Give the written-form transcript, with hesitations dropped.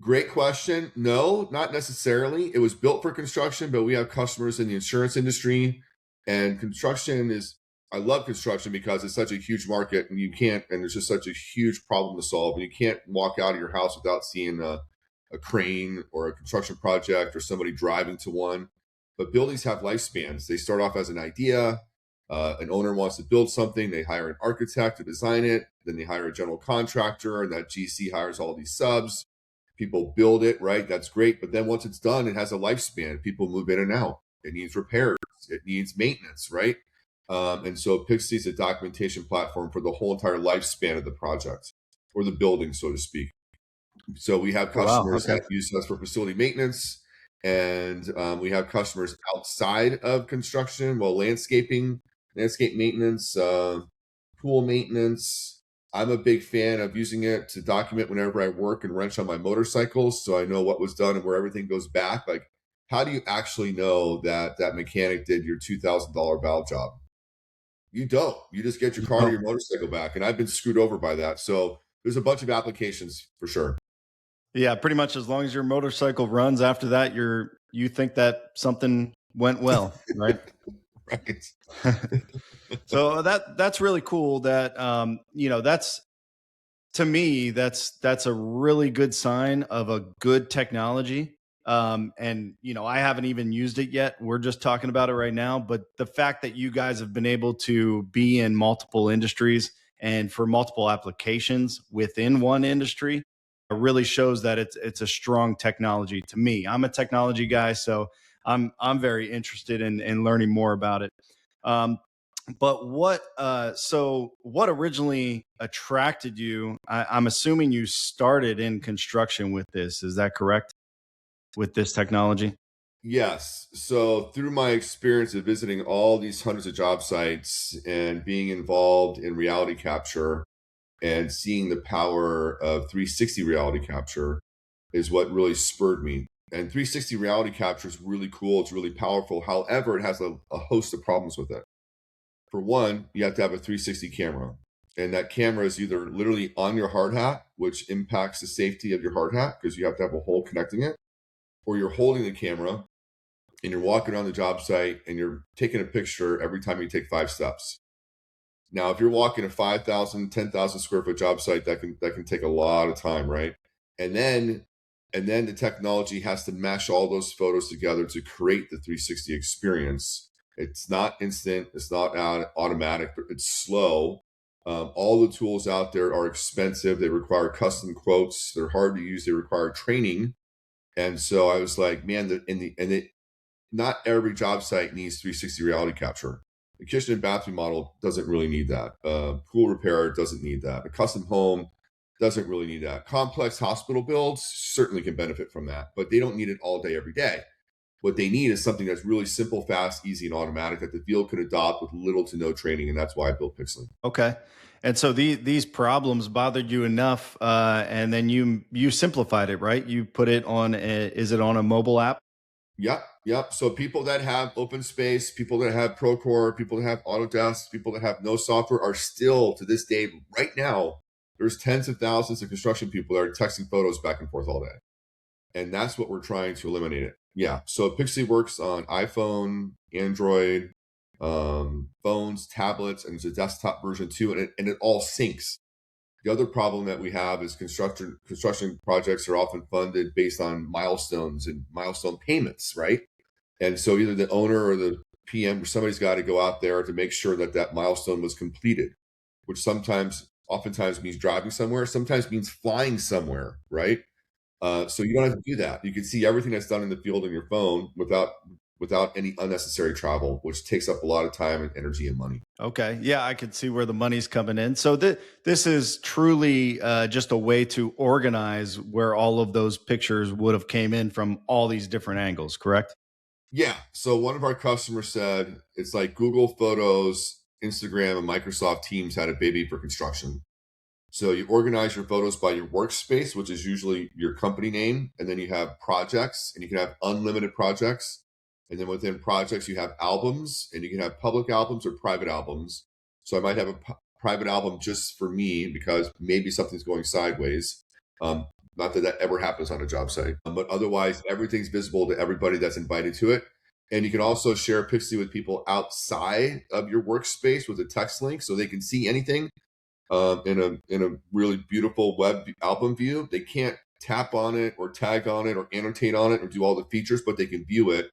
Great question. No, not necessarily. It was built for construction, but we have customers in the insurance industry, and construction is. I love construction because it's such a huge market, and there's just such a huge problem to solve, and you can't walk out of your house without seeing a crane or a construction project or somebody driving to one. But buildings have lifespans. They start off as an idea. An owner wants to build something. They hire an architect to design it. Then they hire a general contractor, and that GC hires all these subs. People build it, right? That's great. But then once it's done, it has a lifespan. People move in and out. It needs repairs. It needs maintenance, right? And so Pixly is a documentation platform for the whole entire lifespan of the project or the building, so to speak. So we have Oh, wow. customers Okay. that use us for facility maintenance, and we have customers outside of construction, landscape maintenance, pool maintenance. I'm a big fan of using it to document whenever I work and wrench on my motorcycles, so I know what was done and where everything goes back. Like, how do you actually know that that mechanic did your $2,000 valve job? You don't. You just get your car or No. your motorcycle back, and I've been screwed over by that. So there's a bunch of applications for sure. Yeah, pretty much as long as your motorcycle runs after that, you think that something went well, right? Right. So that's really cool that that's, to me, that's a really good sign of a good technology. And I haven't even used it yet. We're just talking about it right now, but the fact that you guys have been able to be in multiple industries and for multiple applications within one industry really shows that it's a strong technology to me. I'm a technology guy, so I'm very interested in learning more about it. Um, but what originally attracted you? I'm assuming you started in construction with this. Is that correct? With this technology? Yes. So through my experience of visiting all these hundreds of job sites and being involved in reality capture and seeing the power of 360 reality capture is what really spurred me. And 360 reality capture is really cool. It's really powerful. However, it has a host of problems with it. For one, you have to have a 360 camera. And that camera is either literally on your hard hat, which impacts the safety of your hard hat because you have to have a hole connecting it, or you're holding the camera and you're walking around the job site and you're taking a picture every time you take 5 steps. Now, if you're walking a 5,000, 10,000 square foot job site, that can take a lot of time, right? And then the technology has to mesh all those photos together to create the 360 experience. It's not instant, it's not automatic, it's slow. All the tools out there are expensive. They require custom quotes. They're hard to use. They require training. And so I was like, man, not every job site needs 360 reality capture. The kitchen and bathroom model doesn't really need that. Pool repair doesn't need that. A custom home doesn't really need that. Complex hospital builds certainly can benefit from that, but they don't need it all day, every day. What they need is something that's really simple, fast, easy, and automatic that the field could adopt with little to no training, and that's why I built Pixly. Okay. And so these problems bothered you enough, and then you simplified it, right? You put it on is it on a mobile app? Yep, yep. So people that have open space, people that have Procore, people that have Autodesk, people that have no software are still to this day, right now, there's tens of thousands of construction people that are texting photos back and forth all day. And that's what we're trying to eliminate it. Yeah. So Pixie works on iPhone, Android, phones, tablets, and it's a desktop version too. And it all syncs. The other problem that we have is construction projects are often funded based on milestones and milestone payments, right? And so either the owner or the PM or somebody's got to go out there to make sure that that milestone was completed, which oftentimes means driving somewhere, sometimes means flying somewhere, right? So you don't have to do that. You can see everything that's done in the field on your phone without any unnecessary travel, which takes up a lot of time and energy and money. Okay. Yeah, I could see where the money's coming in. So this is truly just a way to organize where all of those pictures would have came in from all these different angles, correct? Yeah. So one of our customers said it's like Google Photos, Instagram, and Microsoft Teams had a baby for construction. So you organize your photos by your workspace, which is usually your company name, and then you have projects, and you can have unlimited projects. And then within projects, you have albums, and you can have public albums or private albums. So I might have a private album just for me because maybe something's going sideways. Um, Not that that ever happens on a job site, but otherwise everything's visible to everybody that's invited to it. And you can also share Pixly with people outside of your workspace with a text link, so they can see anything in a really beautiful web album view. They can't tap on it or tag on it or annotate on it or do all the features, but they can view it